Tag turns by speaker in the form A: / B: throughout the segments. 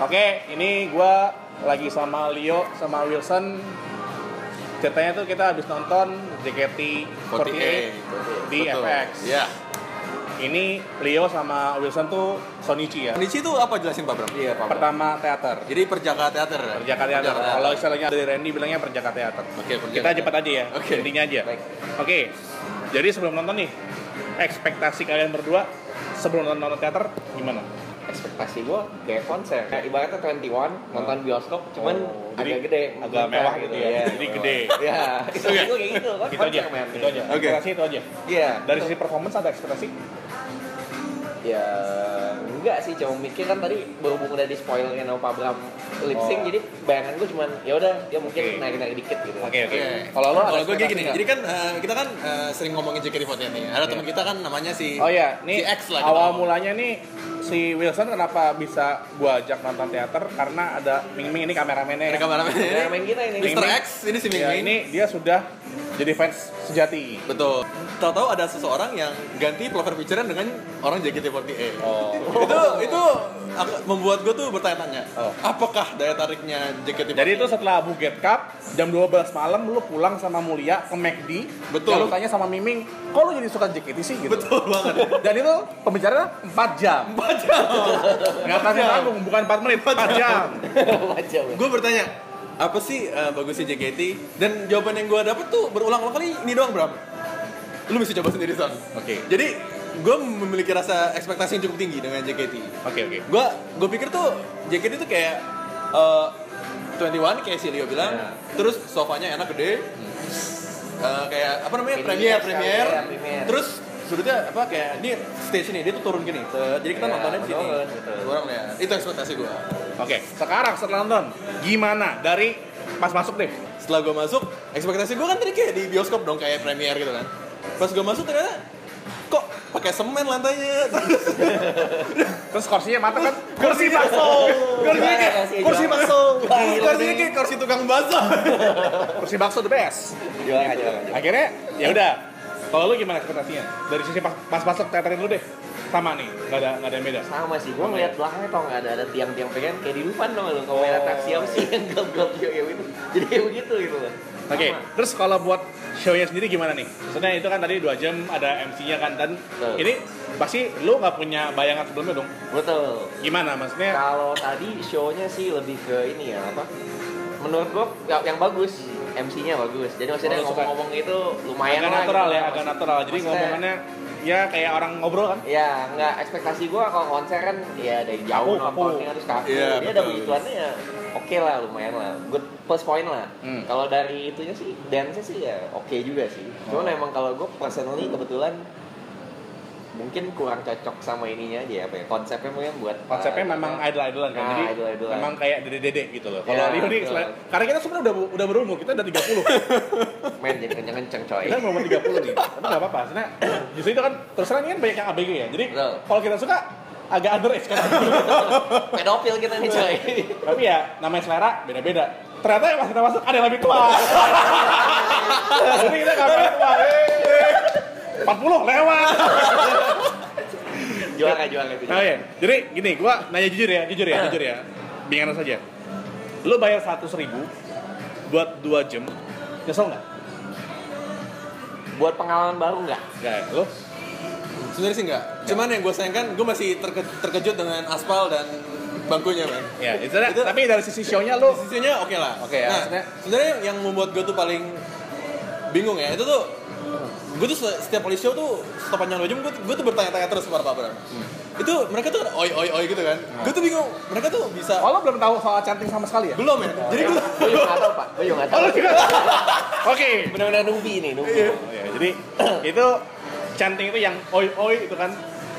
A: Oke, ini gue lagi sama Leo sama Wilson. Ceritanya tuh kita habis nonton JKT48 di
B: Betul.
A: FX.
B: Iya.
A: Ini Leo sama Wilson tuh Sonichi ya.
B: Sonichi itu apa jelasin Pak Bram?
C: Iya, Pak.
A: Pertama teater.
B: Jadi perjaka teater.
A: Perjaka teater. Kalau istilahnya dari Randy bilangnya perjaka teater.
B: Oke, perjaka
A: Kita cepat aja ya.
B: Oke.
A: Intinya aja.
C: Baik.
A: Oke. Jadi sebelum nonton nih, ekspektasi kalian berdua sebelum nonton teater gimana?
C: Ekspektasi gue kayak konser. Nah, ibaratnya 21 nonton bioskop, cuman
A: jadi
C: agak gede,
A: agak mewah gitu ya.
C: Iya.
A: Jadi gede.
C: Iya, itu kayak gitu kan.
A: Itu aja.
C: konser, men.
A: Itu aja.
B: Oke.
A: Ekspektasi itu aja.
C: Iya.
A: Dari sisi performance ada ekspektasi?
C: Ya enggak sih, cuma mikir kan tadi berhubung udah di spoilerin sama Pak Bram lip sync,
A: Oh.
C: jadi bayangan gue cuman ya udah dia mungkin
A: Oke.
C: naik dikit gitu.
A: Oke.
B: Oke.
A: Kalau lo ada
B: Kalau gue kayak gini,
A: ekspektasi
B: jadi kan kita kan sering ngomongin JKT48 nih. Ada teman kita kan namanya si
A: Oh iya, nih
B: si X lah.
A: awal
B: kita.
A: mulanya nih si Wilson kenapa bisa gua ajak nonton teater karena ada Ming Ming ini kameramennya.
B: Ada kameramen
C: Ya, main kita ini.
B: Mr. X, ini si Ming
A: Ya,
B: Ming.
A: ini dia sudah jadi fans sejati.
B: Betul. Tahu-tahu ada seseorang yang ganti profile picture dengan orang JKT48.
A: Oh.
B: Itu membuat gue tuh bertanya-tanya.
A: Oh.
B: Apakah daya tariknya JKT48?
A: Jadi itu setelah Buget Cup jam 12 malam lu pulang sama Mulia ke McD.
B: Betul.
A: Lalu tanya sama Miming, "Kok lu jadi suka JKT sih?" gitu.
B: Betul banget.
A: Dan itu pembicaraannya 4 jam.
B: 4 jam.
A: Enggak tanggung, bukan 4 menit, 4 jam.
C: Wajah.
B: Gue bertanya, apa sih bagusnya JKT? Dan jawaban yang gue dapet tuh berulang-ulang kali ini doang, Bram. Lu mesti coba sendiri, Son.
A: Oke.
B: Jadi, gue memiliki rasa ekspektasi yang cukup tinggi dengan JKT.
A: Oke.
B: Gue pikir tuh JKT tuh kayak 21 kayak si Leo bilang, terus sofanya enak gede, kayak apa namanya premier.
C: Iya, premier.
B: Terus sudutnya apa kayak ini stage ini dia tuh turun gini, jadi kita
C: Iya,
B: nontonnya di sini.
C: turun, betul.
B: Orang lihat, itu ekspektasi gue.
A: Oke, sekarang setelah nonton gimana dari pas masuk deh?
B: Setelah gue masuk, ekspektasi gue kan tadi kayak di bioskop dong, kayak premier gitu kan. Pas gue masuk ternyata kok pakai semen lantainya.
A: Terus kursinya mata kan kursi bakso. Kursinya kayak kursi bakso.
B: Kursinya kayak kursi tukang bakso.
A: Kursi bakso the best.
C: Jualan.
A: Akhirnya ya udah. Kalau lu gimana ekspektasinya? Dari sisi pas masuk teaterin lu deh. Sama nih, nggak ada yang beda.
C: Sama sih, gue ngeliat belakangnya tau nggak ada tiang-tiang pengen kayak di Dufan dong lu, kalau ada taksi apa sih yang gelap-gelap gitu, jadi kayak begitu gitu loh.
A: Oke, terus kalau buat show-nya sendiri gimana nih? Maksudnya itu kan tadi 2 jam ada MC-nya kan, dan
C: Betul.
A: ini pasti lu nggak punya bayangan sebelumnya dong?
C: Betul.
A: Gimana maksudnya?
C: Kalau tadi show-nya sih lebih ke ini ya apa? Menurut gue yang bagus, MC-nya bagus. Jadi maksudnya
A: Oh, suka.
C: ngomong-ngomong itu lumayan
A: Agak
C: lah.
A: natural
C: gitu.
A: ya, agak natural. Jadi
C: Maksudnya-
A: ngomongannya ya kayak orang ngobrol kan?
C: Ya, nggak ekspektasi gue kalau konser kan ya dari jauh
A: Kaku.
C: nontonnya terus kaku.
B: Iya,
C: Dia ada
B: betul.
C: begituannya ya oke lah, lumayan lah. Good plus point lah. Kalau dari itunya sih, dance-nya sih ya oke juga sih. Cuman emang kalau gue personally kebetulan mungkin kurang cocok sama ininya aja apa ya, konsepnya mungkin buat
A: Konsepnya memang idol-idolan kan,
C: Nah,
A: jadi
C: idol-idolan.
A: memang kayak dede-dede gitu loh. Kalau
C: Ya,
A: Rio nih,
C: betul.
A: karena kita sebenarnya udah berumur, kita udah 30.
C: main jadi kenceng-kenceng coy.
A: Kita mau 30 nih, tapi nggak apa-apa. Karena justru itu kan terus terang ini kan banyak yang ABG ya. Jadi
C: Betul.
A: kalau kita suka agak underage kan.
C: Pedofil kita nih coy.
A: Tapi ya namanya selera beda-beda. Ternyata pas kita masuk ada yang lebih tua. Jadi kita nggak main tua. 40 lewat.
C: Juara itu.
A: Nah ya, jadi gini, gua nanya jujur ya. Bingung saja. Lu bayar 100.000 buat 2 jam, nyesel nggak?
C: Buat pengalaman baru nggak?
A: Nggak ya, lu?
B: Sebenarnya sih enggak. Cuman yang gue sayangkan, gue masih terkejut dengan aspal dan bangkunya, man.
A: Ya, tapi dari sisi show-nya lu
B: Sisinya oke lah.
A: Oke ya,
B: Nah,
A: maksudnya-
B: sebenarnya yang membuat gue tuh paling bingung ya, itu tuh gue tuh setiap kali show tuh sepanjang 2 jam gue tuh bertanya-tanya terus kepada Pak Bram. Itu mereka tuh oi gitu kan. Gue tuh bingung, mereka tuh bisa
A: Oh, lo belum tahu soal chanting sama sekali ya?
B: belum ya. Jadi gue
C: Gue juga nggak tahu Pak. Gue juga nggak tahu.
A: Oke.
C: Benar-benar newbie nih, newbie.
B: Iya.
A: Oh, ya, jadi itu chanting itu yang oi itu kan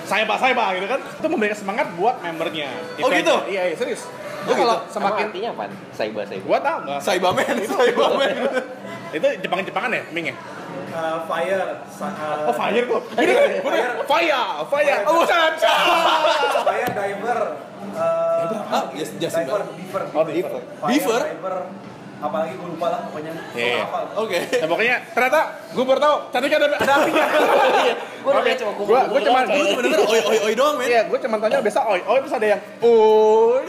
A: saya pak gitu kan, itu memberikan semangat buat membernya.
B: Oh,
A: Itu
B: gitu?
A: aja. Iya serius.
B: Oh,
A: Itu kalau
B: gitu?
A: semakin
C: artinya apa? Saiba.
A: gua tahu nggak?
B: Saibamen.
A: Itu Jepangan ya, Ming ya?
D: Fire,
A: Oh fire tuh. Ini fire. Oh caca.
D: fire diver,
B: Ah, Justin
D: diver,
B: Bieber.
D: beaver,
A: Oh, beaver.
D: Fire,
B: Beaver?
D: diver, apalagi gue lupa lah pokoknya.
A: Iya.
D: Hafal.
B: Oke.
A: Nah, pokoknya ternyata gue baru tahu cantiknya ada apinya.
C: Gue
A: Oke,
C: cuma
A: gue cuma
B: Gue tuh bener-bener oi doang, men.
A: Iya, gue cuma tanya biasa oi terus ada yang oi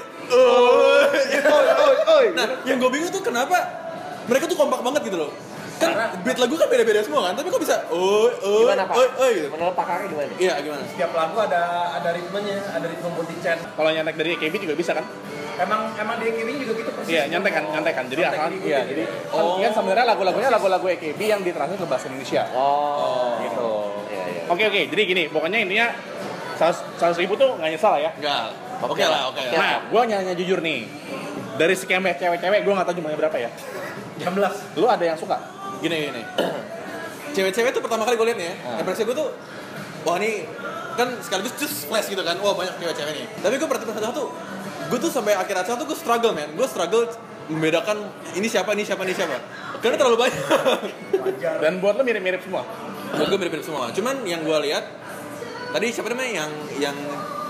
B: Nah, yang gue bingung tuh kenapa mereka tuh kompak banget gitu loh. Kan beat lagu kan beda-beda semua kan, tapi kok bisa
C: Gimana Pak?
B: gitu.
C: Menurut Pak Kari gimana?
B: Iya, gimana?
D: Setiap lagu ada ritmenya, ada ritme multi-chain.
A: Kalau nyantek dari AKB juga bisa kan?
D: Emang di AKB juga gitu persis.
A: Iya, nyantek kan. Jadi
D: Nyantek
A: asal
D: diikutin.
A: iya, jadi kan sebenarnya lagu-lagunya lagu-lagu AKB yang ditranslate ke bahasa Indonesia.
C: Oh, gitu. Iya.
A: Oke, jadi gini, pokoknya intinya 100.000 tuh nggak nyesal ya.
B: Enggak. Oke lah.
A: Nah, gue nyanyi jujur nih. Dari sekian banyak cewek-cewek, gue nggak tahu jumlahnya berapa ya.
D: 16.
A: Lu ada yang suka?
B: Gini. Cewek-cewek tuh pertama kali gue liat nih ya, impresi gue tuh, wah ini kan sekaligus just flash gitu kan, wah banyak cewek-cewek nih. Tapi gue perhatian satu, gue tuh sampai akhir acara tuh gue struggle membedakan ini siapa. Karena terlalu banyak.
D: Wajar.
A: Dan buat lu mirip-mirip semua.
B: Buat gue mirip-mirip semua. Cuman yang gue lihat tadi siapa namanya yang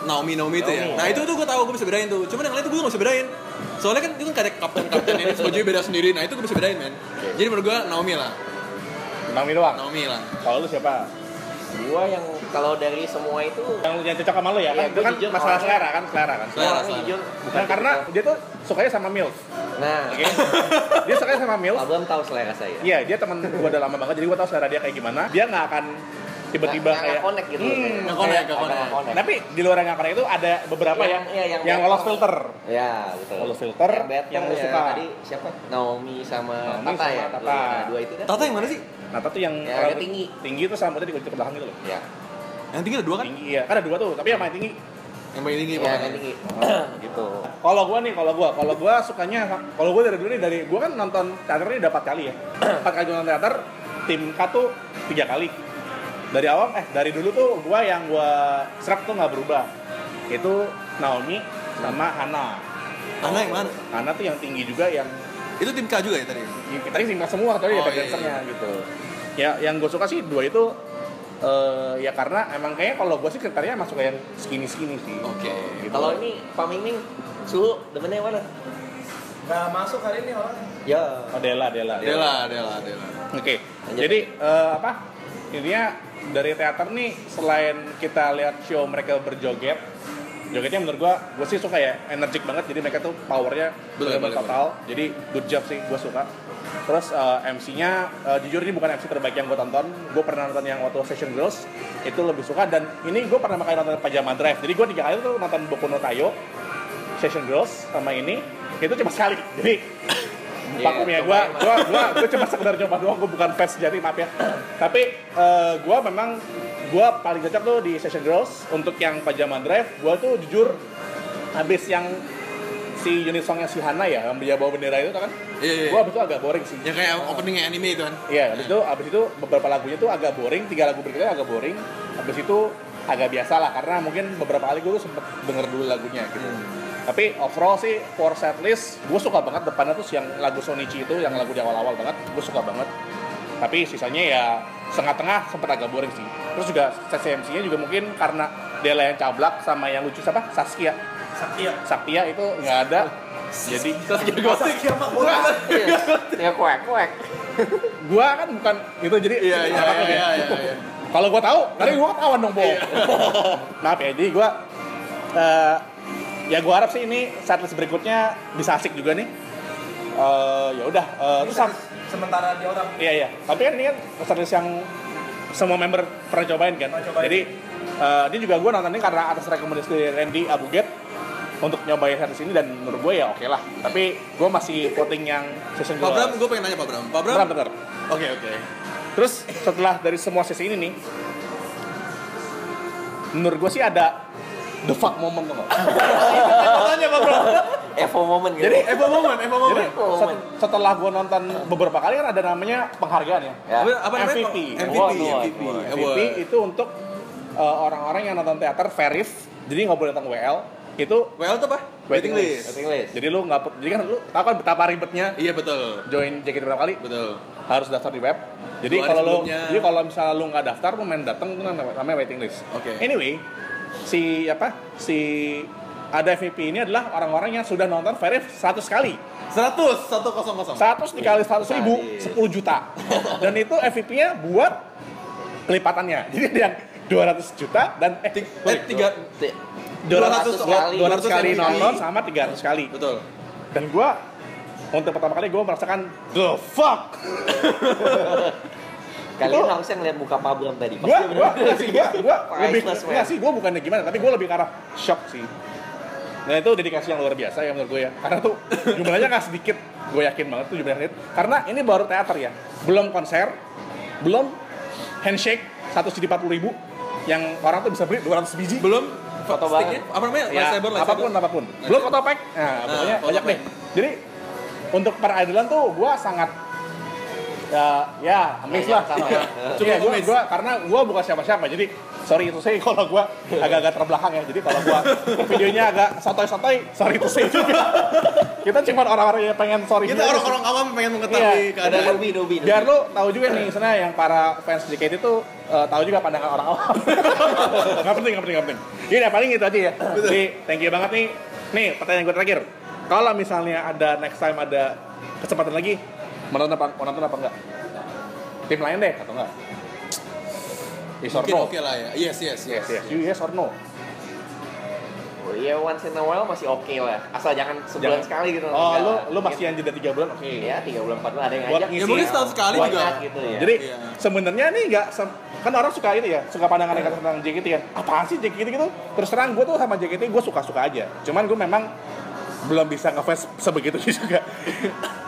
B: Naomi itu ya. Nah itu tuh gue tahu, gue bisa bedain tuh. Cuman yang lain tuh gue gak bisa bedain. Soalnya kan itu kan kayak kapten ini bajunya beda sendiri. Nah itu gue bisa bedain men. Jadi menurut gue Naomi lah.
A: Naomi doang. Kalau lu siapa?
C: Gua yang kalau dari semua itu
A: Yang cocok sama lu ya?
C: Iya,
A: Kan itu kan
C: jujur,
A: masalah
C: orangnya-
A: selera kan.
B: Selera.
C: jujur
A: Bukan karena dia tuh sukanya sama MILF.
C: Nah,
A: Oke. Dia sukanya sama MILF.
C: Abang tahu selera saya.
A: Iya, dia teman gua udah lama banget, jadi gua tahu selera dia kayak gimana. Dia nggak akan tiba-tiba
C: Nggak
A: kayak
C: connect gitu.
B: Nggak connect.
A: Tapi di luar yang connect itu ada beberapa yang lolos filter.
C: Ya, betul.
A: Lolos filter yang lu suka.
C: Tadi siapa? Naomi sama
A: Naomi
C: Tata
A: sama
C: ya.
A: Tata.
C: Dua itu kan.
B: Tata yang mana sih?
A: Nata tuh yang
C: Ya, agak tinggi.
A: Tinggi tuh rambutnya dikuncir ke belakang gitu loh.
C: Ya.
B: Yang tinggi ada 2 kan?
A: Tinggi iya, kan ada 2 tuh, tapi yang paling tinggi.
B: Yang paling tinggi
C: Ya,
B: pokoknya.
C: kan tinggi. Gitu.
A: Kalau gua sukanya, kalau gua dari dulu nih, dari gua kan nonton teater ini udah 4 kali ya. 4 kali nonton teater, tim K tuh 3 kali. Dari dulu tuh gua yang gua serap tuh nggak berubah. Itu Naomi sama Hana.
B: Hana yang mana?
A: Hana tuh yang tinggi juga, yang
B: Itu tim K juga ya tadi?
A: kita ini timnas semua tadi
B: Oh,
A: ya
B: iya,
A: dancernya gitu. Ya yang gue suka sih 2 itu ya karena emang kayaknya kalau gue sih kriterianya masuk kayak yang skinny sih.
B: Oke.
A: Gitu.
C: Kalau ini Pak Ming suhu demennya yang mana?
D: Nggak masuk hari ini orang.
C: Ya.
A: Oh, Dela.
B: Dela.
A: Oke.
C: Lanjut.
A: Jadi intinya dari teater nih, selain kita lihat show mereka jogetnya menurut gue sih suka ya, energik banget, jadi mereka tuh powernya benar-benar total. Jadi good job sih, gue suka. Terus MC-nya jujur ini bukan MC terbaik yang gue tonton. Gue pernah nonton yang waktu Session Girls, itu lebih suka. Dan ini gue pernah kali nonton Pajama Drive. Jadi gue 3 kali tuh nonton Boku no Tayo, Session Girls sama ini itu cuma sekali. Jadi vakum ya, gue cuma sekedar coba doang, gue bukan fans jadi maaf ya. Tapi gue paling cocok tuh di Session Girls. Untuk yang Pajama Drive, gue tuh jujur habis yang si unit songnya si Hana ya, yang dia bawa bendera itu kan,
B: Iya.
A: gue abis itu agak boring sih.
B: Yang kayak openingnya anime itu kan?
A: Iya, abis itu beberapa lagunya tuh agak boring, 3 lagu berikutnya agak boring. Abis itu agak biasa lah, karena mungkin beberapa kali gue tuh sempet denger dulu lagunya gitu. Tapi overall sih, for setlist, gue suka banget depannya tuh yang lagu Sonichi itu, yang lagu di awal-awal banget, gue suka banget. Tapi sisanya ya setengah-tengah sempet agak boring sih. Terus juga sesi MC-nya juga mungkin karena Dela yang cablak sama yang lucu siapa? Saktia itu nggak ada. Jadi
D: Saskia mah bola.
C: Ya kuek.
A: gua kan bukan itu, jadi
B: Iya.
A: kalau gua tahu, tadi gua ketahuan dong, Bo. Maaf ya, jadi gua ya gua harap sih ini setlist berikutnya bisa asik juga nih. Ya udah, terus
D: Sementara dia orang.
A: iya. Tapi kan ini kan setlist yang semua member pernah cobain kan. Jadi ini juga gue nonton ini karena atas rekomendasi dari Randy Abuget untuk nyobain setlist ini, dan menurut gue ya oke lah. Tapi gue masih voting yang Session
B: Pak Bram,
A: Girls.
B: gue pengen nanya Pak Bram.
A: Bentar.
B: Oke.
A: Terus setelah dari semua sesi ini nih, menurut gue sih ada the fuck moment tuh.
B: Tanya Pak Bram.
C: Evo moment gitu.
A: Jadi
B: Evo moment.
A: setelah gue nonton beberapa kali kan ada namanya penghargaan ya.
B: Apa namanya?
A: MVP.
B: MVP.
A: Itu untuk orang-orang yang nonton teater verif, jadi nggak boleh datang WL. Itu
B: WL itu apa? Waiting list.
A: Jadi lu nggak, jadi kan lu tahu kan betapa ribetnya
B: Iya betul.
A: join JKT berapa kali?
B: Betul.
A: Harus daftar di web. Jadi
B: 2 hari
A: kalau lu,
B: sebelumnya.
A: jadi kalau misalnya lu nggak daftar, lu main datang itu namanya waiting list.
B: Oke.
A: Anyway, si ada MVP ini adalah orang-orang yang sudah nonton verif 100 kali.
B: 100.
A: 100 dikali 100 ribu, 10 juta. Dan itu MVP-nya buat kelipatannya. Jadi ada yang 200 juta dan 200 kali nonton sama 300 kali.
B: Betul.
A: Dan gua untuk pertama kali gue merasakan the fuck.
C: Kalian harusnya ngeliat muka Pak Bram tadi.
A: Gue lebih
C: Priceless, man.
A: nggak sih, gue bukannya gimana, tapi gue lebih ke arah shock sih. Nah itu dedikasi yang luar biasa ya menurut gue ya, karena tuh jumlahnya nggak sedikit, gue yakin banget tuh jumlahnya sedikit. Karena ini baru teater ya, belum konser, belum handshake 1 CD 40.000 yang orang tuh bisa beli 200 biji,
B: Belum
C: Foto
B: sticknya,
C: banget.
B: apa namanya?
A: ya,
B: Lightsaber.
A: apapun. Belum foto pack, nah pokoknya
B: foto
A: banyak
B: pack.
A: deh. Jadi untuk para idolan tuh gue sangat ya amazed lah.
C: sama ya.
A: Iya,
B: Cukup amazed.
A: gue karena gue bukan siapa-siapa, jadi sorry itu saya kalau gue agak-agak terbelakang ya. Jadi kalau gue videonya agak sotoy-sotoy, sorry itu saya juga. Kita cuma orang-orang yang pengen sorry.
B: Kita
A: juga.
B: orang-orang awam pengen mengetahui
A: Iya.
B: keadaan.
C: Nobi.
A: Biar lu tahu juga nih, misalnya yang para fans JKT itu tahu juga pandangan orang awam. Nggak penting. Ini paling itu aja ya. Jadi thank you banget nih. Nih pertanyaan gue terakhir. Kalau misalnya ada next time ada kesempatan lagi, mau nonton apa enggak? Tim lain deh atau enggak? Yes or
B: Mungkin
A: no?
B: oke lah ya. Yes.
A: Yes or no?
C: Oh iya, once in a while masih oke lah. Asal jangan sebulan sekali gitu.
A: Oh,
C: Enggak.
A: lu masih yang jeda 3 bulan, oke.
C: Iya, 3 bulan 4 bulan ada yang
A: Buat
C: ngajak.
A: ngisi.
B: Ya mungkin setahun sekali
C: Why
B: juga.
C: not gitu ya.
A: Jadi
B: Iya.
A: sebenarnya nih nggak kan orang suka itu ya, suka pandangan negatif tentang JKT kan. Apaan sih JKT gitu? Terus terang gue tuh sama JKT gue suka-suka aja. Cuman gue memang belum bisa ngefans sebegitu juga.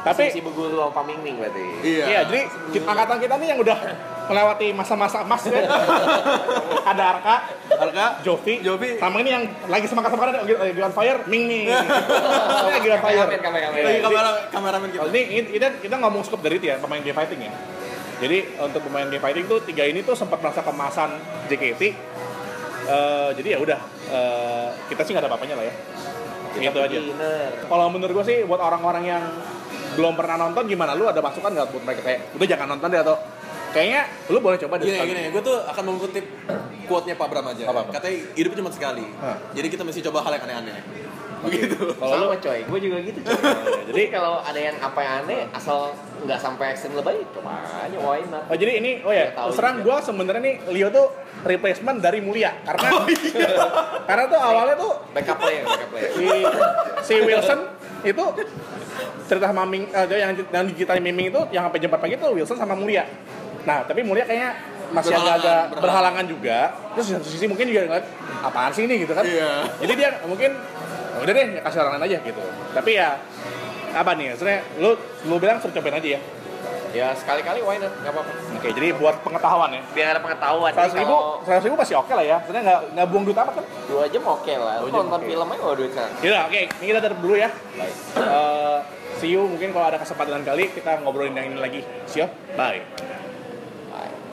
A: Tapi
C: si berguru sama Pak Ming Ming berarti.
A: iya, jadi angkatan kita nih yang udah melewati masa-masa emas ya. Ada Arka, Jovi, sama ini yang lagi semangat-semangat lagi on fire, Ming Ming. Ini lagi on fire.
C: Kameramen.
B: Lagi kameramen kita.
A: Ini kita ngomong scope dari itu ya, pemain game fighting ya. Jadi untuk pemain game fighting tuh 3 ini tuh sempat merasa kemasan JKT. Jadi ya udah, kita sih nggak ada apa-apanya lah ya. Gitu aja. Kalau menurut gue sih buat orang-orang yang belum pernah nonton gimana, lu ada masukan nggak buat mereka kayak udah jangan nonton deh atau kayaknya lu boleh coba deh.
B: Gini, gue tuh akan mengutip quote-nya Pak Bram aja.
A: Apa?
B: Katanya hidup cuma sekali. Jadi kita mesti coba hal yang aneh-aneh. Begitu.
A: Kalau lu
C: Sama coy, gue juga gitu coy. Jadi kalau ada yang apa yang aneh, asal nggak sampai ekstrim lebay, coba aja why not.
A: Oh jadi ini, oh ya,
C: Tahu
A: terus terang
C: juga.
A: gue sebenarnya nih Leo tuh replacement dari Mulia karena karena tuh awalnya tuh
C: Backup player.
A: si Wilson itu cerita sama Ming, yang digital Miming itu yang sampai jam 4 pagi tuh Wilson sama Mulia. Nah tapi Mulia kayaknya masih agak-agak berhalangan juga. Terus di satu sisi mungkin juga ngeliat apaan sih ini gitu kan.
B: Iya.
A: Jadi dia mungkin udah deh kasih orang lain aja gitu. Tapi ya apa nih? Sebenarnya lu bilang suruh cobain aja ya.
C: Ya sekali-kali why not, nggak apa-apa.
A: Oke, jadi buat pengetahuan ya.
C: Biar ada pengetahuan.
A: 100.000 masih oke lah ya. Sebenarnya nggak buang duit amat kan.
C: 2 jam oke lah. Lu
A: 2 jam
C: nonton
A: oke.
C: film aja kalau duit kan.
A: Yaudah, oke. Ini kita tutup dulu ya. See you mungkin kalau ada kesempatan lain kali kita ngobrolin yang ini lagi. See you. Bye.